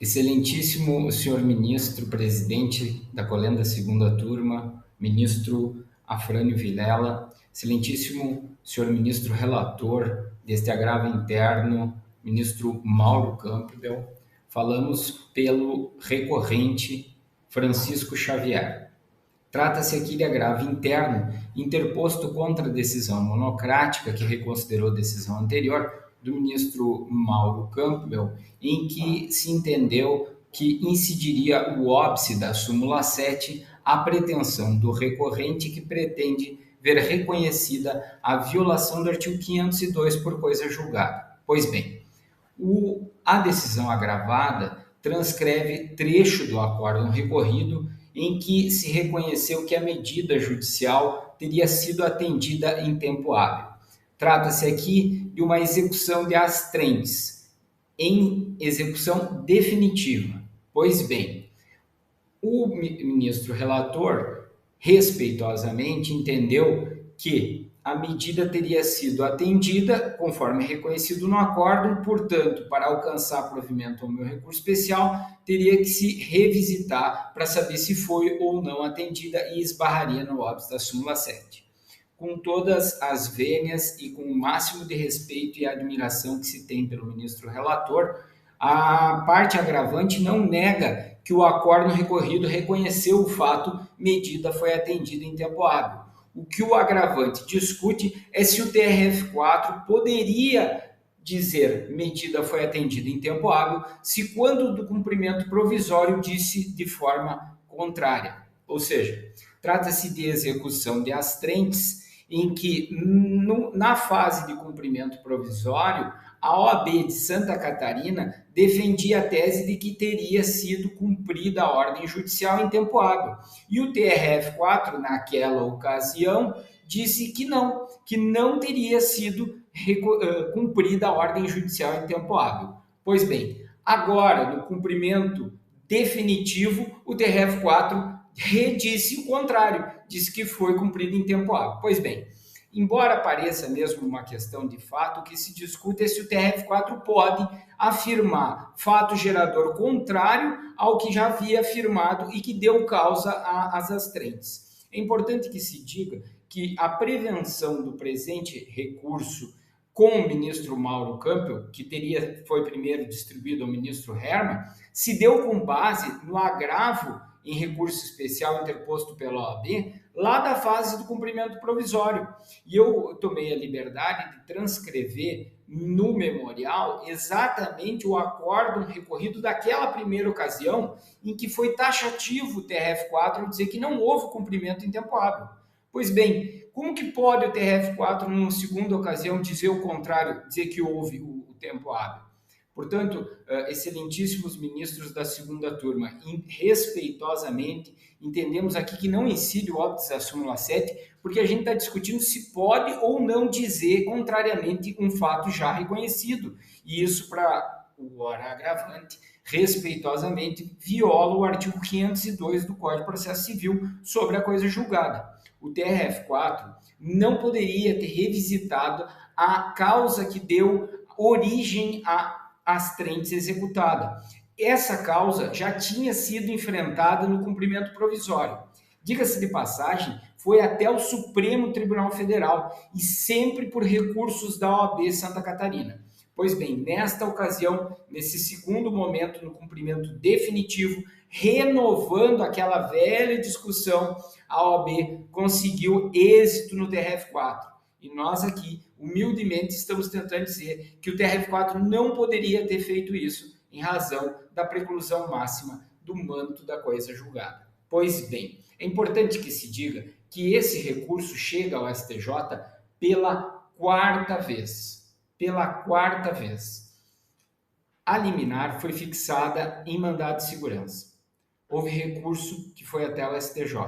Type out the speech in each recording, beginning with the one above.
Excelentíssimo senhor ministro presidente da Colenda Segunda Turma, ministro Afrânio Vilela, excelentíssimo senhor ministro relator deste agravo interno, ministro Mauro Campbell, falamos pelo recorrente Francisco Xavier. Trata-se aqui de agravo interno interposto contra a decisão monocrática que reconsiderou a decisão anterior do ministro Mauro Campbell, em que se entendeu que incidiria o óbice da súmula 7 à pretensão do recorrente que pretende ver reconhecida a violação do artigo 502 por coisa julgada. Pois bem, a decisão agravada transcreve trecho do acórdão recorrido em que se reconheceu que a medida judicial teria sido atendida em tempo hábil. Trata-se aqui de uma execução de astrentes em execução definitiva. Pois bem, o ministro relator respeitosamente entendeu que a medida teria sido atendida conforme reconhecido no acórdão, portanto, para alcançar provimento ao meu recurso especial, teria que se revisitar para saber se foi ou não atendida e esbarraria no óbice da súmula 7. Com todas as vênias e com o máximo de respeito e admiração que se tem pelo ministro relator, a parte agravante não nega que o acórdão recorrido reconheceu o fato, medida foi atendida em tempo hábil. O que o agravante discute é se o TRF4 poderia dizer medida foi atendida em tempo hábil, se quando do cumprimento provisório disse de forma contrária. Ou seja, trata-se de execução de astrentes em que, na fase de cumprimento provisório, a OAB de Santa Catarina defendia a tese de que teria sido cumprida a ordem judicial em tempo hábil. E o TRF4, naquela ocasião, disse que não teria sido cumprida a ordem judicial em tempo hábil. Pois bem, agora, no cumprimento definitivo, o TRF4 redisse o contrário, disse que foi cumprido em tempo hábil. Pois bem, embora pareça mesmo uma questão de fato, o que se discute é se o TRF4 pode afirmar fato gerador contrário ao que já havia afirmado e que deu causa às astrentes. É importante que se diga que a prevenção do presente recurso com o ministro Mauro Campbell, que foi primeiro distribuído ao ministro Herman, se deu com base no agravo em recurso especial interposto pela OAB, lá da fase do cumprimento provisório. E eu tomei a liberdade de transcrever no memorial exatamente o acórdão recorrido daquela primeira ocasião em que foi taxativo o TRF4 dizer que não houve cumprimento em tempo hábil. Pois bem, como que pode o TRF4, numa segunda ocasião, dizer o contrário, dizer que houve o tempo hábil? Portanto, excelentíssimos ministros da segunda turma, respeitosamente, entendemos aqui que não incide o óbice da súmula 7, porque a gente está discutindo se pode ou não dizer contrariamente um fato já reconhecido. E isso, para o ora agravante, respeitosamente, viola o artigo 502 do Código de Processo Civil sobre a coisa julgada. O TRF4 não poderia ter revisitado a causa que deu origem a astrentes executada. Essa causa já tinha sido enfrentada no cumprimento provisório. Diga-se de passagem, foi até o Supremo Tribunal Federal e sempre por recursos da OAB Santa Catarina. Pois bem, nesta ocasião, nesse segundo momento, no cumprimento definitivo, renovando aquela velha discussão, a OAB conseguiu êxito no TRF4. E nós aqui, humildemente, estamos tentando dizer que o TRF4 não poderia ter feito isso em razão da preclusão máxima do manto da coisa julgada. Pois bem, é importante que se diga que esse recurso chega ao STJ pela quarta vez. Pela quarta vez. A liminar foi fixada em mandado de segurança. Houve recurso que foi até o STJ.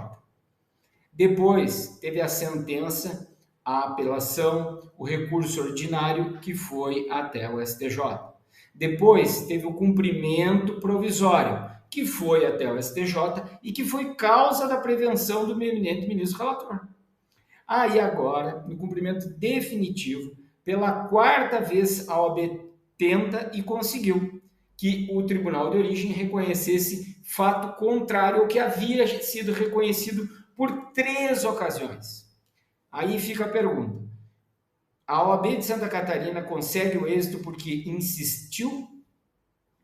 Depois teve a sentença, a apelação, o recurso ordinário que foi até o STJ. Depois teve o cumprimento provisório, que foi até o STJ e que foi causa da prevenção do eminente ministro relator. E agora, no cumprimento definitivo, pela quarta vez a OAB tenta e conseguiu, que o tribunal de origem reconhecesse fato contrário ao que havia sido reconhecido por 3 ocasiões. Aí fica a pergunta: a OAB de Santa Catarina consegue o êxito porque insistiu?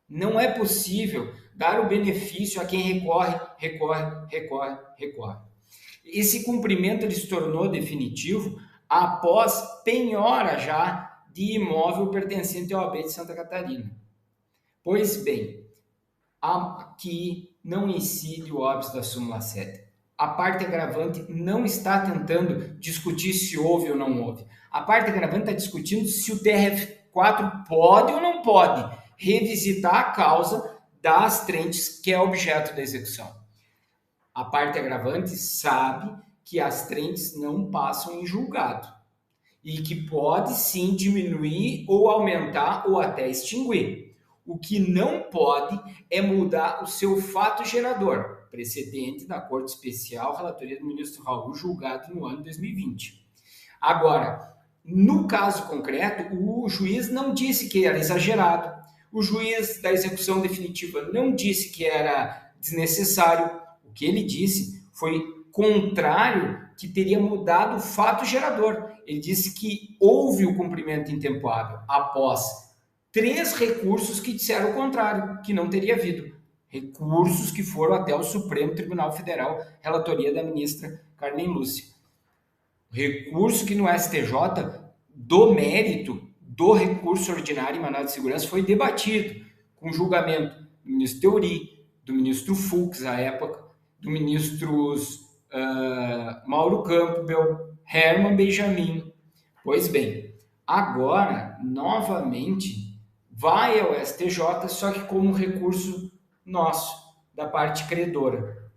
Não é possível dar o benefício a quem recorre. Esse cumprimento ele se tornou definitivo após penhora já de imóvel pertencente à OAB de Santa Catarina. Pois bem, aqui não incide o óbice da súmula 7. A parte agravante não está tentando discutir se houve ou não houve. A parte agravante está discutindo se o TRF4 pode ou não pode revisitar a causa das trentes que é objeto da execução. A parte agravante sabe que as trentes não passam em julgado e que pode sim diminuir ou aumentar ou até extinguir. O que não pode é mudar o seu fato gerador, precedente da Corte Especial, relatoria do ministro Raul, julgado no ano 2020. Agora, no caso concreto, o juiz não disse que era exagerado, o juiz da execução definitiva não disse que era desnecessário. O que ele disse foi contrário, que teria mudado o fato gerador. Ele disse que houve o cumprimento em tempo hábil após 3 recursos que disseram o contrário, que não teria havido. Recursos que foram até o Supremo Tribunal Federal, relatoria da ministra Carmen Lúcia. Recurso que no STJ, do mérito do recurso ordinário em mandado de segurança, foi debatido com julgamento do ministro Teori, do ministro Fux, à época, do ministros Mauro Campbell, Herman Benjamin. Pois bem, agora, novamente, vai ao STJ, só que como recurso nosso, da parte credora.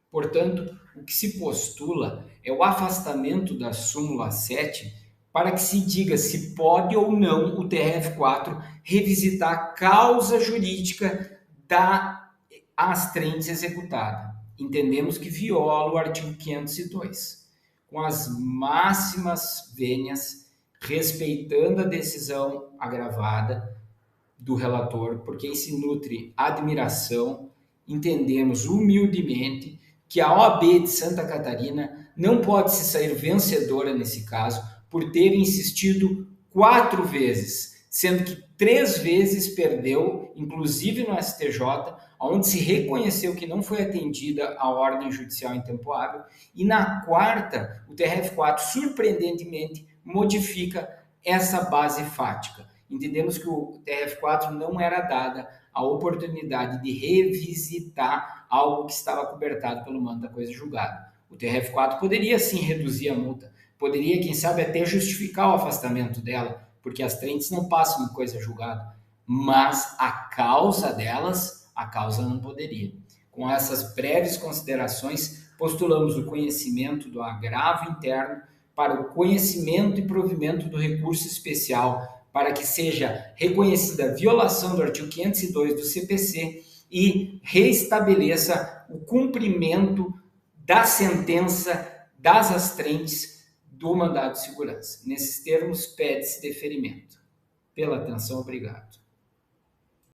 Portanto, o que se postula é o afastamento da súmula 7 para que se diga se pode ou não o TRF4 revisitar a causa jurídica das trentes executada. Entendemos que viola o artigo 502, com as máximas vênias, respeitando a decisão agravada do relator, por quem se nutre admiração. Entendemos humildemente que a OAB de Santa Catarina não pode se sair vencedora nesse caso por ter insistido 4 vezes, sendo que 3 vezes perdeu, inclusive no STJ, onde se reconheceu que não foi atendida a ordem judicial em tempo hábil, e na 4ª, o TRF4, surpreendentemente, modifica essa base fática. Entendemos que o TRF4 não era dada a oportunidade de revisitar algo que estava cobertado pelo mando da coisa julgada. O TRF4 poderia sim reduzir a multa, poderia, quem sabe, até justificar o afastamento dela, porque as trentes não passam em coisa julgada, mas a causa delas, a causa não poderia. Com essas breves considerações, postulamos o conhecimento do agravo interno para o conhecimento e provimento do recurso especial, para que seja reconhecida a violação do artigo 502 do CPC e reestabeleça o cumprimento da sentença das astrentes do mandado de segurança. Nesses termos, pede-se deferimento. Pela atenção, obrigado.